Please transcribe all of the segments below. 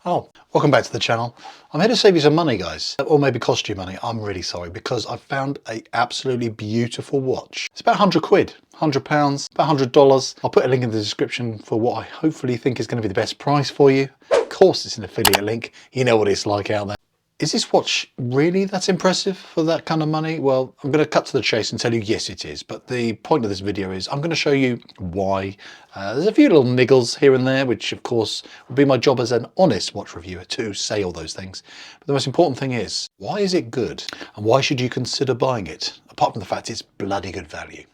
Oh, welcome back to the channel. I'm here to save you some money, guys, or maybe cost you money. I'm really sorry because I found a absolutely beautiful watch. It's about 100 quid, £100, about $100. I'll put a link in the description for what I hopefully think is going to be the best price for you. Of course, it's an affiliate link. You know what it's like out there. Is this watch really that impressive for that kind of money? Well, I'm going to cut to the chase and tell you yes it is, but the point of this video is I'm going to show you why. There's a few little niggles here and there, which of course would be my job as an honest watch reviewer to say all those things. But the most important thing is, why is it good? And why should you consider buying it? Apart from the fact it's bloody good value.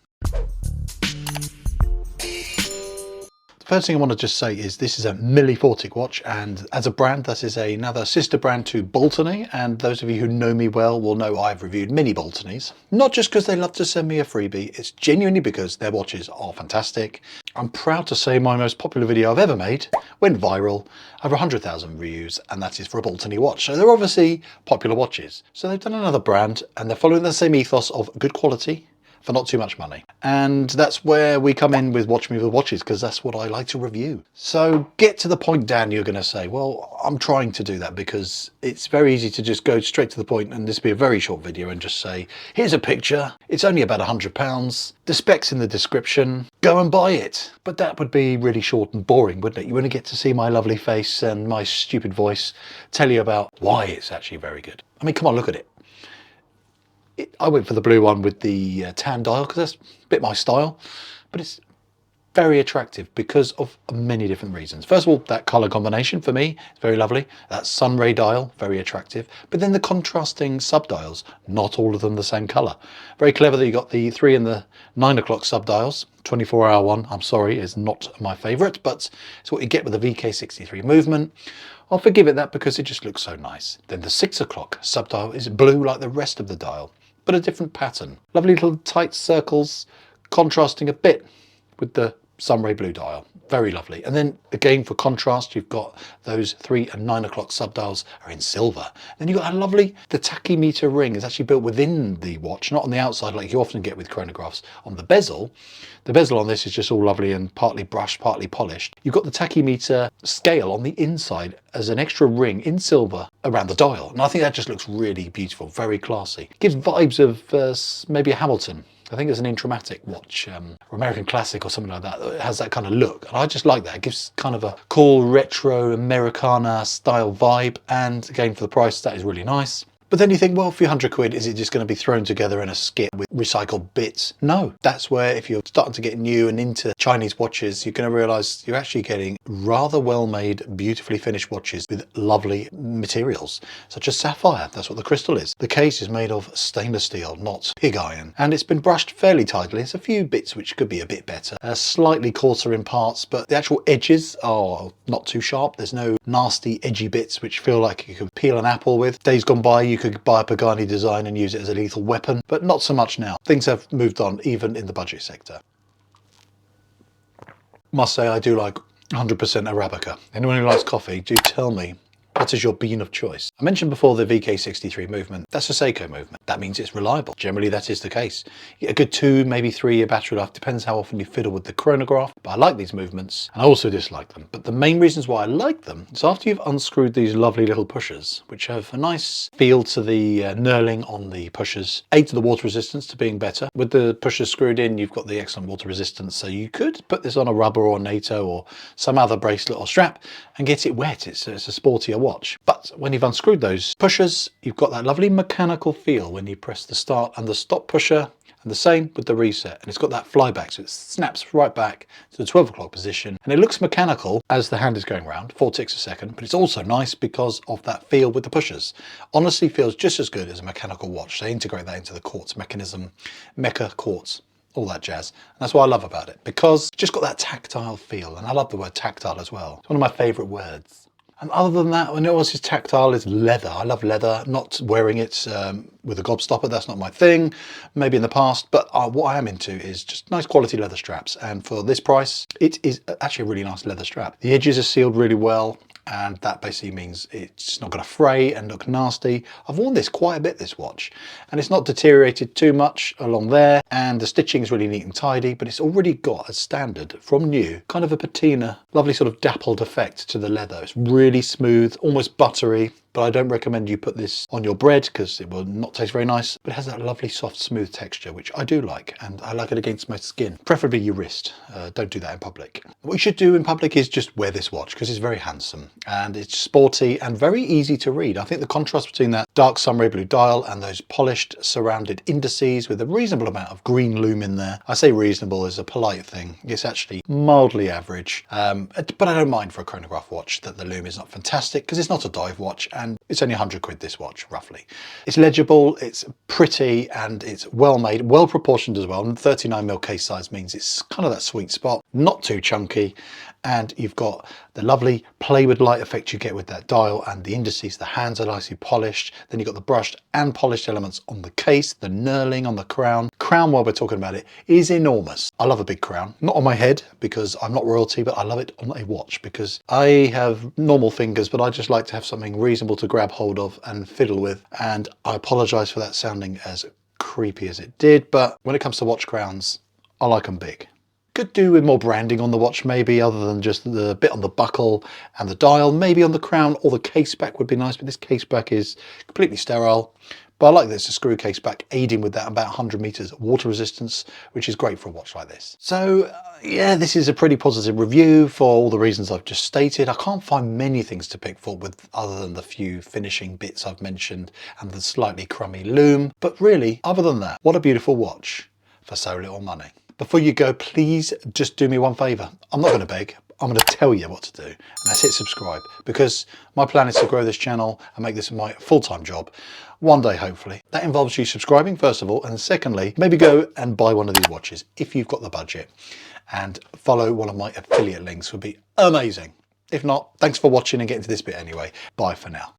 First thing I want to just say is this is a Milifortic watch, and as a brand that is another sister brand to Boltony, and those of you who know me well will know I've reviewed many Boltonys. Not just because they love to send me a freebie, it's genuinely because their watches are fantastic. I'm proud to say my most popular video I've ever made went viral, over 100,000 views, and that is for a Boltony watch. So they're obviously popular watches. So they've done another brand and they're following the same ethos of good quality for not too much money, and that's where we come in with Watch Me With Watches, because that's what I like to review. So get to the point, Dan. You're going to say, well, I'm trying to do that because it's very easy to just go straight to the point, and this be a very short video, and just say, here's a picture, it's only about £100, the specs in the description, go and buy it. But that would be really short and boring, wouldn't it? You wouldn't get to see my lovely face and my stupid voice tell you about why it's actually very good. I mean, come on, look at it. I went for the blue one with the tan dial because that's a bit my style, but it's very attractive because of many different reasons. First of all, that color combination for me is very lovely. That sunray dial, very attractive. But then the contrasting subdials, not all of them the same color. Very clever that you got the 3 and the 9 o'clock subdials. 24-hour one, I'm sorry, is not my favorite, but it's what you get with the VK63 movement. I'll forgive it that because it just looks so nice. Then the 6 o'clock subdial is blue like the rest of the dial, but a different pattern. Lovely little tight circles, contrasting a bit with the sunray blue dial. Very lovely. And then again, for contrast, you've got those 3 and 9 o'clock subdials are in silver. Then you've got a lovely, the tachymeter ring is actually built within the watch, not on the outside like you often get with chronographs. On the bezel on this is just all lovely and partly brushed, partly polished. You've got the tachymeter scale on the inside as an extra ring in silver around the dial. And I think that just looks really beautiful, very classy. Gives vibes of maybe a Hamilton. I think it's an Intramatic watch, or American Classic or something like that. It has that kind of look. And I just like that. It gives kind of a cool retro Americana style vibe. And again, for the price, that is really nice. But then you think, well, for 100 quid, is it just going to be thrown together in a skit with recycled bits? No, that's where if you're starting to get new and into Chinese watches, you're going to realize you're actually getting rather well-made, beautifully finished watches with lovely materials, such as sapphire. That's what the crystal is. The case is made of stainless steel, not pig iron, and it's been brushed fairly tightly. There's a few bits which could be a bit better, slightly coarser in parts, but the actual edges are not too sharp. There's no nasty, edgy bits which feel like you could peel an apple with. Days gone by, you could buy a Pagani design and use it as a lethal weapon, but not so much now. Things have moved on, even in the budget sector. Must say I do like 100% Arabica. Anyone who likes coffee, do tell me, what is your bean of choice? I mentioned before the VK63 movement. That's a Seiko movement. That means it's reliable. Generally, that is the case. You get a good 2, maybe 3 year battery life. Depends how often you fiddle with the chronograph. But I like these movements, and I also dislike them. But the main reasons why I like them is after you've unscrewed these lovely little pushers, which have a nice feel to the knurling on the pushers, aid to the water resistance to being better. With the pushers screwed in, you've got the excellent water resistance. So you could put this on a rubber or NATO or some other bracelet or strap and get it wet. It's a sportier watch. But when you've unscrewed those pushers, you've got that lovely mechanical feel when you press the start and the stop pusher, and the same with the reset. And it's got that flyback, so it snaps right back to the 12 o'clock position, and it looks mechanical as the hand is going round, 4 ticks a second, but it's also nice because of that feel with the pushers. Honestly, feels just as good as a mechanical watch. They integrate that into the quartz mechanism, mecha quartz, all that jazz. And that's what I love about it, because it's just got that tactile feel, and I love the word tactile as well. It's one of my favorite words. And other than that, when it was is tactile, is leather. I love leather. Not wearing it with a gobstopper, that's not my thing. Maybe in the past, but what I am into is just nice quality leather straps. And for this price, it is actually a really nice leather strap. The edges are sealed really well, and that basically means it's not going to fray and look nasty. I've worn this quite a bit, this watch, and it's not deteriorated too much along there, and the stitching is really neat and tidy, but it's already got a standard from new, kind of a patina, lovely sort of dappled effect to the leather. It's really smooth, almost buttery, but I don't recommend you put this on your bread because it will not taste very nice, but it has that lovely soft smooth texture, which I do like, and I like it against my skin, preferably your wrist. Don't do that in public. What you should do in public is just wear this watch because it's very handsome and it's sporty and very easy to read. I think the contrast between that dark sunray blue dial and those polished surrounded indices with a reasonable amount of green lume in there. I say reasonable is a polite thing. It's actually mildly average, but I don't mind for a chronograph watch that the lume is not fantastic because it's not a dive watch, and it's only 100 quid this watch, roughly. It's legible, it's pretty, and it's well made, well proportioned as well. And 39mm case size means it's kind of that sweet spot, not too chunky, and you've got the lovely play with light effect you get with that dial and the indices. The hands are nicely polished. Then you've got the brushed and polished elements on the case, the knurling on the crown. Crown, while we're talking about it, is enormous. I love a big crown. Not on my head because I'm not royalty, but I love it on a watch because I have normal fingers, but I just like to have something reasonable to grab hold of and fiddle with. And I apologize for that sounding as creepy as it did, but when it comes to watch crowns, I like them big. Could do with more branding on the watch maybe, other than just the bit on the buckle and the dial. Maybe on the crown or the case back would be nice, but this case back is completely sterile. But I like this, a screw case back, aiding with that about 100 meters water resistance, which is great for a watch like this. So yeah, this is a pretty positive review for all the reasons I've just stated. I can't find many things to pick fault with other than the few finishing bits I've mentioned and the slightly crummy lume. But really, other than that, what a beautiful watch for so little money. Before you go, please just do me one favour. I'm not going to beg. I'm going to tell you what to do, and that's hit subscribe, because my plan is to grow this channel and make this my full-time job one day, hopefully. That involves you subscribing first of all, and secondly, maybe go and buy one of these watches if you've got the budget, and follow one of my affiliate links would be amazing. If not, thanks for watching and getting to this bit anyway. Bye for now.